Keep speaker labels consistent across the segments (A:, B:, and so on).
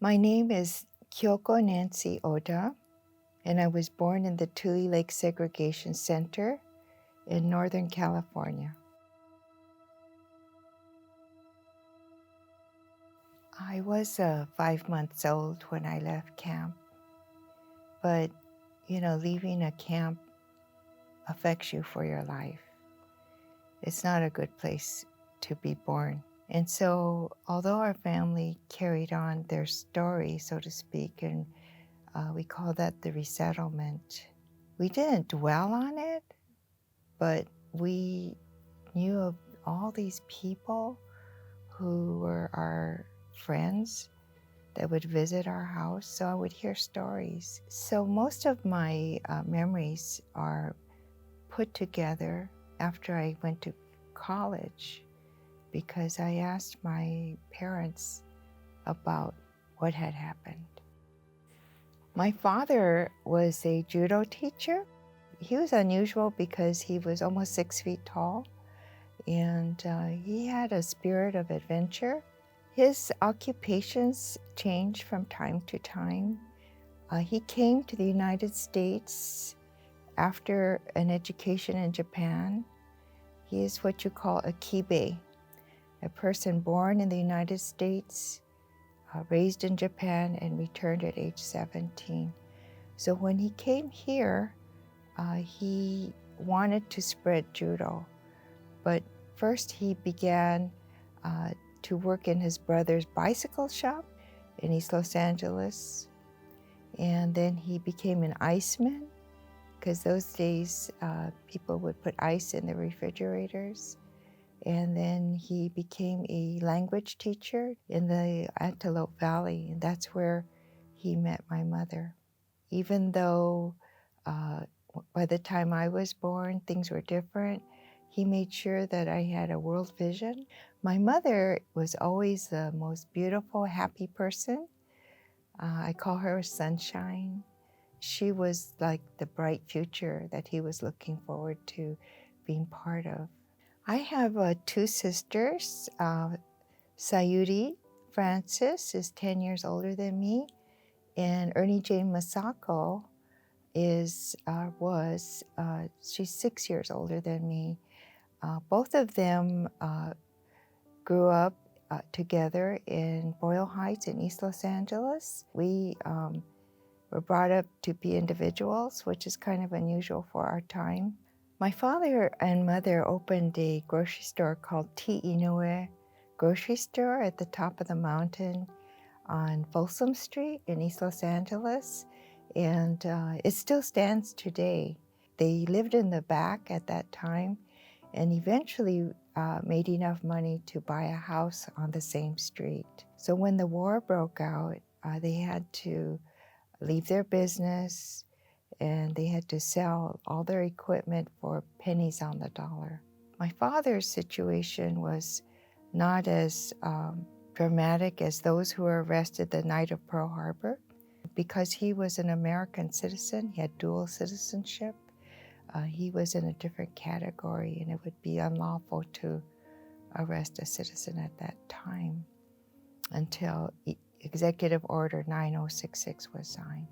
A: My name is Kyoko Nancy Oda, and I was born in the Tule Lake Segregation Center in Northern California. I was 5 months old when I left camp, but leaving a camp affects you for your life. It's not a good place to be born. And so, although our family carried on their story, so to speak, and we call that the resettlement, we didn't dwell on it, but we knew of all these people who were our friends that would visit our house, so I would hear stories. So most of my memories are put together after I went to college because I asked my parents about what had happened. My father was a judo teacher. He was unusual because he was almost 6 feet tall, and he had a spirit of adventure. His occupations changed from time to time. He came to the United States after an education in Japan. He is what you call a kibe, a person born in the United States, raised in Japan, and returned at age 17. So when he came here, he wanted to spread judo, but first he began to work in his brother's bicycle shop in East Los Angeles, and then he became an iceman, because those days people would put ice in the refrigerators. And then he became a language teacher in the Antelope Valley, and that's where he met my mother. Even though by the time I was born, things were different, he made sure that I had a world vision. My mother was always the most beautiful, happy person. I call her sunshine. She was like the bright future that he was looking forward to being part of. I have 2 sisters. Sayuri Francis is 10 years older than me, and Ernie Jane Masako she's 6 years older than me. Both of them grew up together in Boyle Heights in East Los Angeles. We were brought up to be individuals, which is kind of unusual for our time. My father and mother opened a grocery store called T. Inoue Grocery Store at the top of the mountain on Folsom Street in East Los Angeles, and it still stands today. They lived in the back at that time and eventually made enough money to buy a house on the same street. So when the war broke out, they had to leave their business, and they had to sell all their equipment for pennies on the dollar. My father's situation was not as dramatic as those who were arrested the night of Pearl Harbor. Because he was an American citizen, he had dual citizenship, he was in a different category, and it would be unlawful to arrest a citizen at that time until Executive Order 9066 was signed.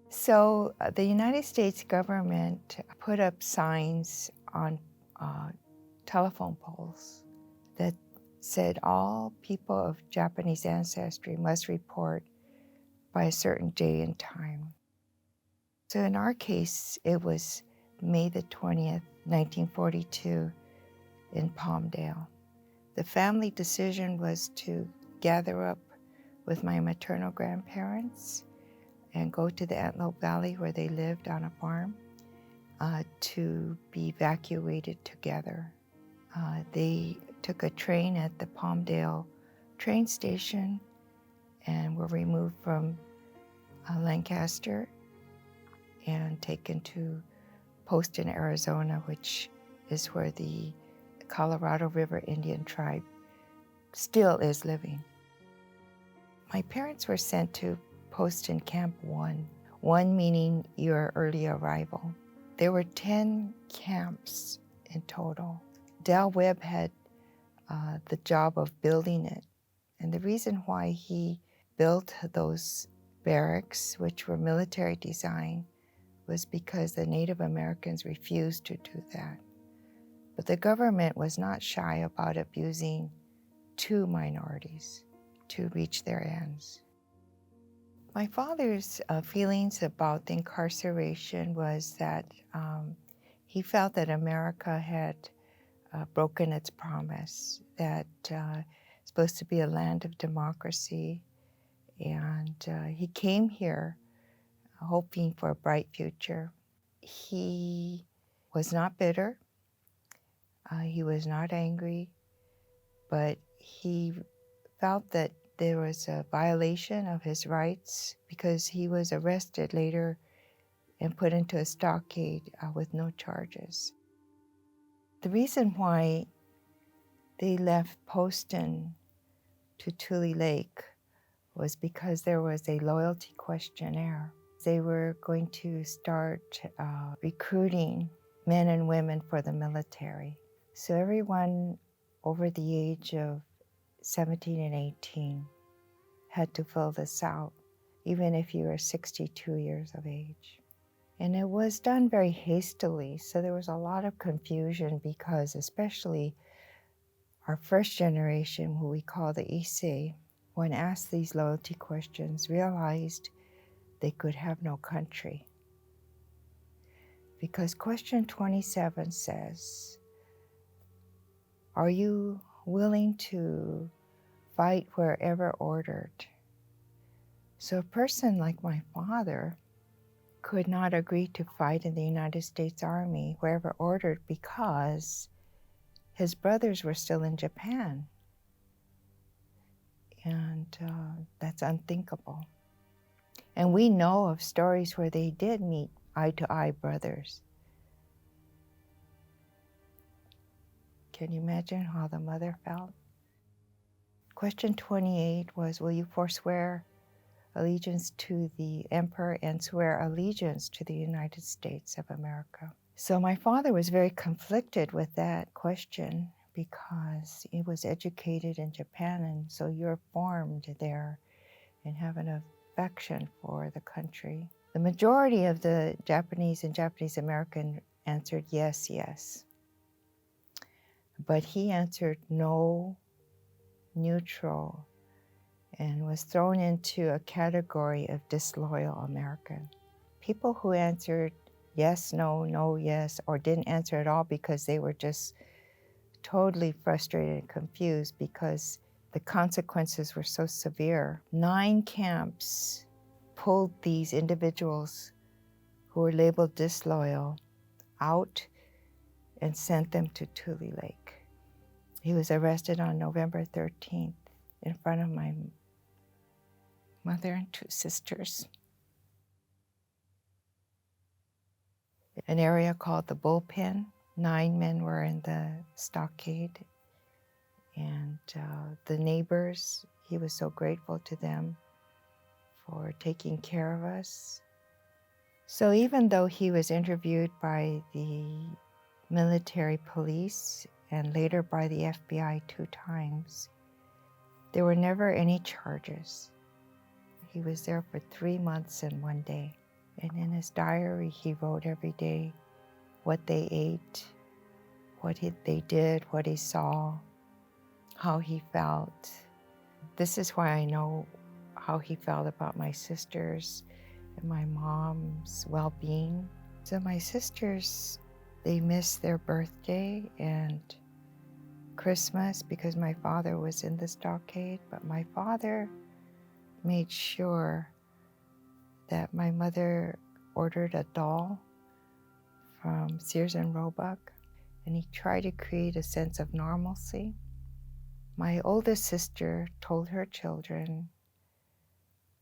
A: So the United States government put up signs on telephone poles that said all people of Japanese ancestry must report by a certain day and time. So in our case, it was May the 20th, 1942 in Palmdale. The family decision was to gather up with my maternal grandparents and go to the Antelope Valley where they lived on a farm to be evacuated together. They took a train at the Palmdale train station and were removed from Lancaster and taken to Poston, Arizona, which is where the Colorado River Indian tribe still is living. My parents were sent to Poston Camp 1. one meaning your early arrival. There were 10 camps in total. Del Webb had the job of building it. And the reason why he built those barracks, which were military design, was because the Native Americans refused to do that. But the government was not shy about abusing two minorities to reach their ends. My father's feelings about the incarceration was that he felt that America had broken its promise, that it's supposed to be a land of democracy. And he came here hoping for a bright future. He was not bitter. He was not angry, but he felt that there was a violation of his rights because he was arrested later and put into a stockade with no charges. The reason why they left Poston to Tule Lake was because there was a loyalty questionnaire. They were going to start recruiting men and women for the military. So everyone over the age of 17 and 18 had to fill this out, even if you were 62 years of age. And it was done very hastily, so there was a lot of confusion because especially our first generation, who we call the Issei, when asked these loyalty questions, realized they could have no country. Because question 27 says, are you willing to fight wherever ordered? So a person like my father could not agree to fight in the United States Army wherever ordered because his brothers were still in Japan. And that's unthinkable. And we know of stories where they did meet eye-to-eye brothers. Can you imagine how the mother felt? Question 28 was, will you forswear allegiance to the emperor and swear allegiance to the United States of America? So my father was very conflicted with that question because he was educated in Japan, and so you're formed there and have an affection for the country. The majority of the Japanese and Japanese American answered yes, yes. But he answered no, neutral, and was thrown into a category of disloyal American. People who answered yes, no, no, yes, or didn't answer at all because they were just totally frustrated and confused because the consequences were so severe. 9 camps pulled these individuals who were labeled disloyal out and sent them to Tule Lake. He was arrested on November 13th in front of my mother and 2 sisters. An area called the Bullpen. 9 men were in the stockade. And the neighbors, he was so grateful to them for taking care of us. So even though he was interviewed by the military police and later by the FBI 2 times, there were never any charges. He was there for 3 months and 1 day. And in his diary, he wrote every day what they ate, what they did, what he saw, how he felt. This is why I know how he felt about my sisters and my mom's well-being. So my sisters, they missed their birthday and Christmas because my father was in the stockade, but my father made sure that my mother ordered a doll from Sears and Roebuck, and he tried to create a sense of normalcy. My oldest sister told her children,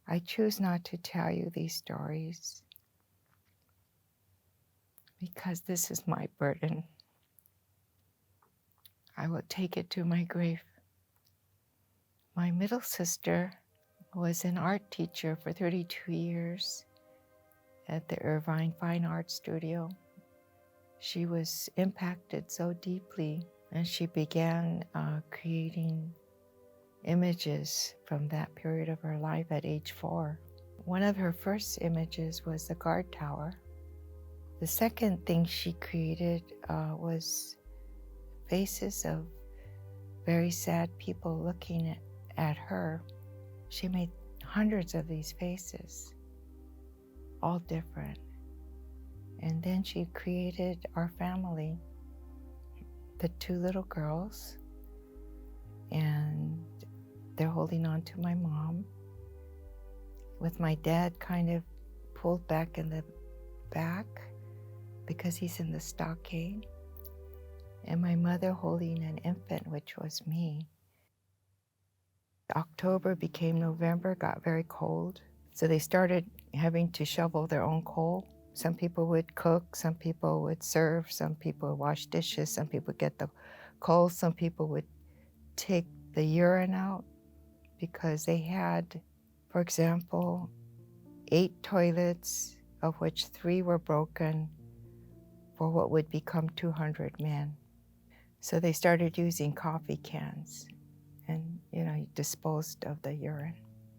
A: I choose not to tell you these stories because this is my burden. I will take it to my grave. My middle sister was an art teacher for 32 years, at the Irvine Fine Arts Studio. She was impacted so deeply, and she began creating images from that period of her life at age 4. One of her first images was the guard tower. The second thing she created was faces of very sad people looking at her. She made hundreds of these faces, all different. And then she created our family, the 2 little girls, and they're holding on to my mom, with my dad kind of pulled back in the back because he's in the stockade, and my mother holding an infant, which was me. October became November, got very cold, so they started having to shovel their own coal. Some people would cook, some people would serve, some people would wash dishes, some people would get the coal, some people would take the urine out because they had, for example, 8 toilets, of which 3 were broken for what would become 200 men. So they started using coffee cans and, disposed of the urine.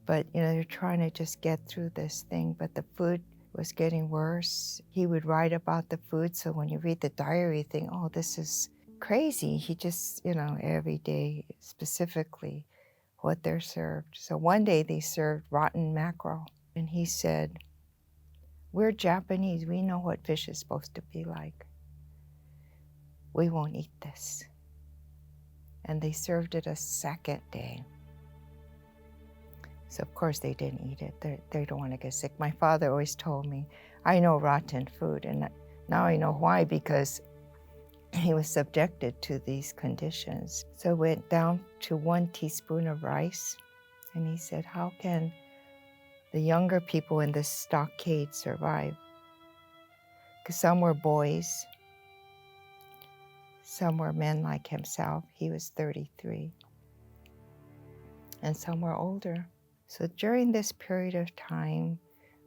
A: But, they're trying to just get through this thing, but the food was getting worse. He would write about the food, so when you read the diary, you think, oh, this is crazy. He just, every day specifically what they're served. So one day they served rotten mackerel, and he said, we're Japanese, we know what fish is supposed to be like. We won't eat this. And they served it a second day. So of course they didn't eat it. They don't want to get sick. My father always told me, I know rotten food, and now I know why, because he was subjected to these conditions. So it went down to 1 teaspoon of rice, and he said, how can the younger people in this stockade survive? Because some were boys, some were men like himself. He was 33. And some were older. So during this period of time,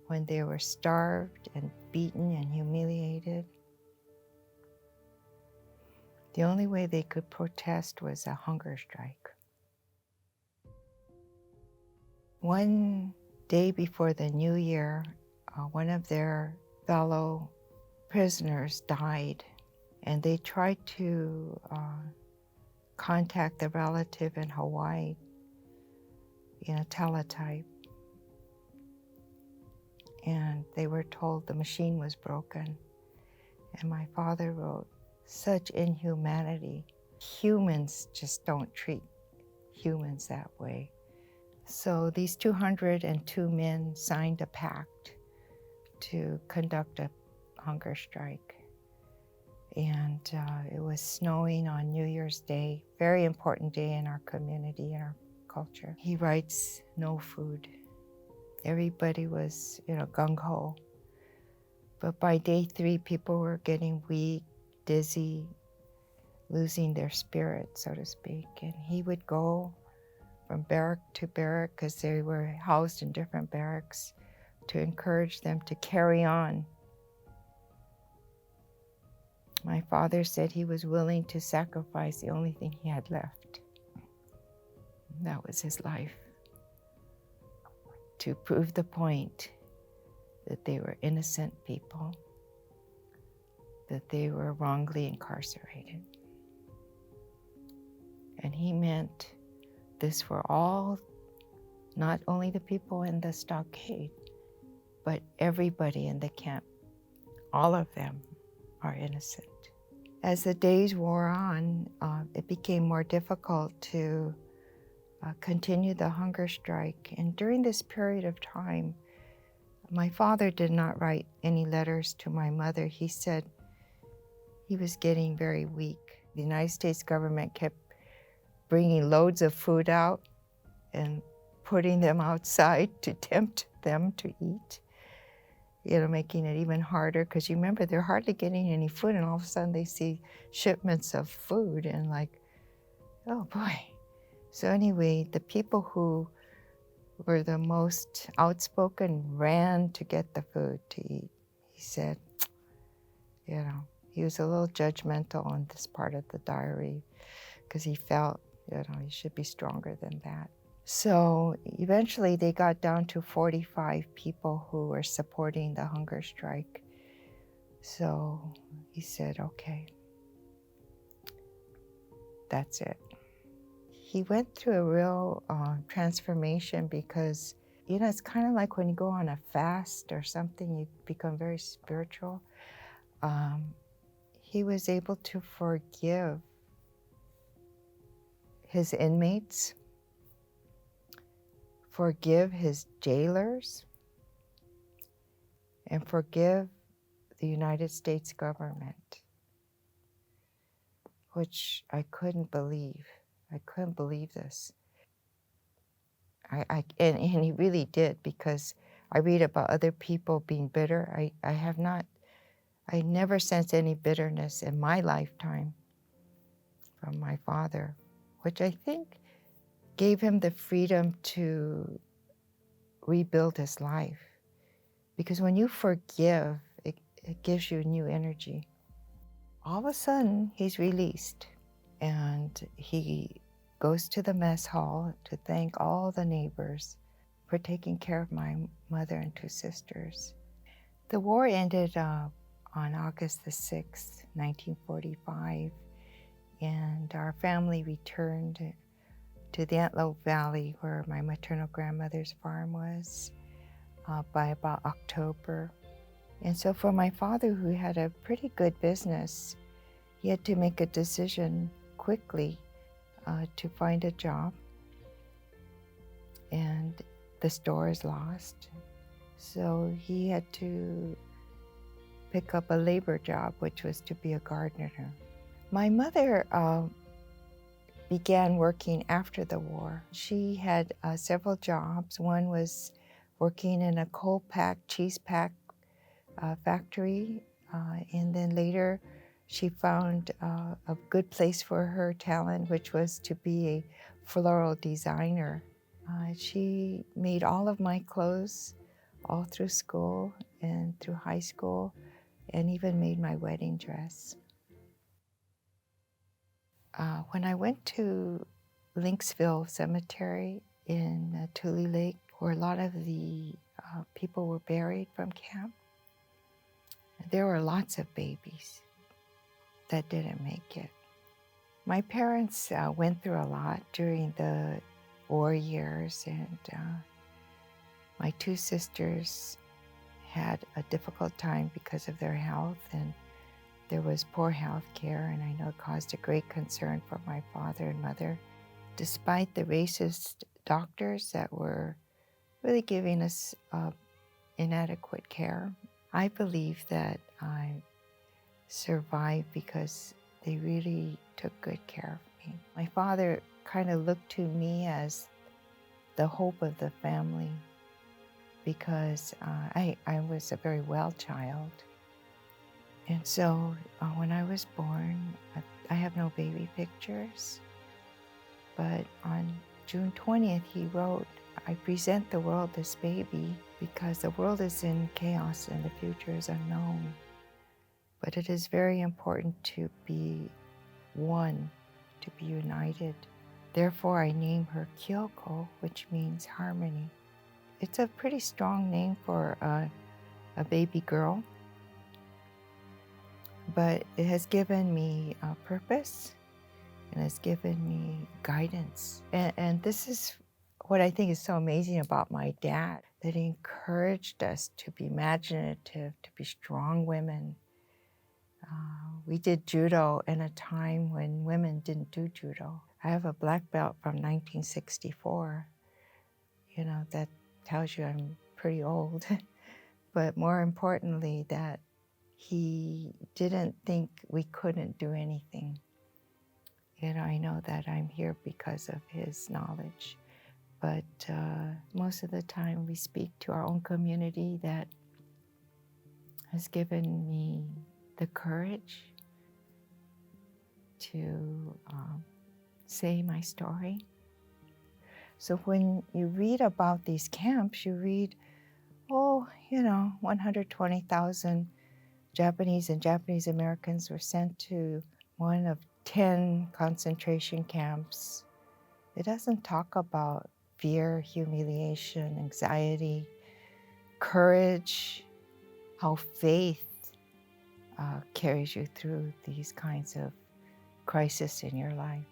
A: when they were starved and beaten and humiliated, the only way they could protest was a hunger strike. One day before the New Year, one of their fellow prisoners died, and they tried to contact the relative in Hawaii, teletype. And they were told the machine was broken. And my father wrote, such inhumanity. Humans just don't treat humans that way. So these 202 men signed a pact to conduct a hunger strike. And it was snowing on New Year's Day, very important day in our community, in our culture. He writes, no food. Everybody was, gung-ho. But by day 3, people were getting weak, dizzy, losing their spirit, so to speak. And he would go from barrack to barrack, because they were housed in different barracks, to encourage them to carry on. My father said he was willing to sacrifice the only thing he had left. That was his life, to prove the point that they were innocent people, that they were wrongly incarcerated. And he meant this for all, not only the people in the stockade, but everybody in the camp. All of them are innocent. As the days wore on, it became more difficult to continue the hunger strike. And during this period of time, my father did not write any letters to my mother. He said he was getting very weak. The United States government kept bringing loads of food out and putting them outside to tempt them to eat, making it even harder, because you remember they're hardly getting any food, and all of a sudden they see shipments of food and like, oh boy. So anyway, the people who were the most outspoken, ran to get the food to eat. He said, he was a little judgmental on this part of the diary because he felt, he should be stronger than that. So eventually they got down to 45 people who were supporting the hunger strike. So he said, okay, that's it. He went through a real transformation because, it's kind of like when you go on a fast or something, you become very spiritual. He was able to forgive his inmates, forgive his jailers, and forgive the United States government, which I couldn't believe. I couldn't believe this. And he really did, because I read about other people being bitter. I never sensed any bitterness in my lifetime from my father, which I think gave him the freedom to rebuild his life. Because when you forgive, it gives you new energy. All of a sudden, he's released, and he goes to the mess hall to thank all the neighbors for taking care of my mother and two sisters. The war ended on August the 6th, 1945, and our family returned to the Antelope Valley, where my maternal grandmother's farm was, by about October. And so for my father, who had a pretty good business, he had to make a decision quickly to find a job. And the store is lost. So he had to pick up a labor job, which was to be a gardener. My mother began working after the war. She had several jobs. One was working in a coal pack, cheese pack factory. And then later she found a good place for her talent, which was to be a floral designer. She made all of my clothes all through school and through high school, and even made my wedding dress. When I went to Lynxville Cemetery in Tule Lake, where a lot of the people were buried from camp, there were lots of babies that didn't make it. My parents went through a lot during the war years, and my two sisters had a difficult time because of their health, and there was poor health care, and I know it caused a great concern for my father and mother. Despite the racist doctors that were really giving us inadequate care, I believe that I survived because they really took good care of me. My father kind of looked to me as the hope of the family, because I was a very well child. And so when I was born, I have no baby pictures, but on June 20th, he wrote, "I present the world this baby because the world is in chaos and the future is unknown. But it is very important to be one, to be united. Therefore, I name her Kyoko, which means harmony." It's a pretty strong name for a baby girl, but it has given me a purpose, and has given me guidance. And this is what I think is so amazing about my dad, that he encouraged us to be imaginative, to be strong women. We did judo in a time when women didn't do judo. I have a black belt from 1964. That tells you I'm pretty old. But more importantly, that he didn't think we couldn't do anything. I know that I'm here because of his knowledge. But most of the time we speak to our own community that has given me the courage to say my story. So when you read about these camps, you read, 120,000 Japanese and Japanese Americans were sent to one of 10 concentration camps. It doesn't talk about fear, humiliation, anxiety, courage, how faith carries you through these kinds of crises in your life.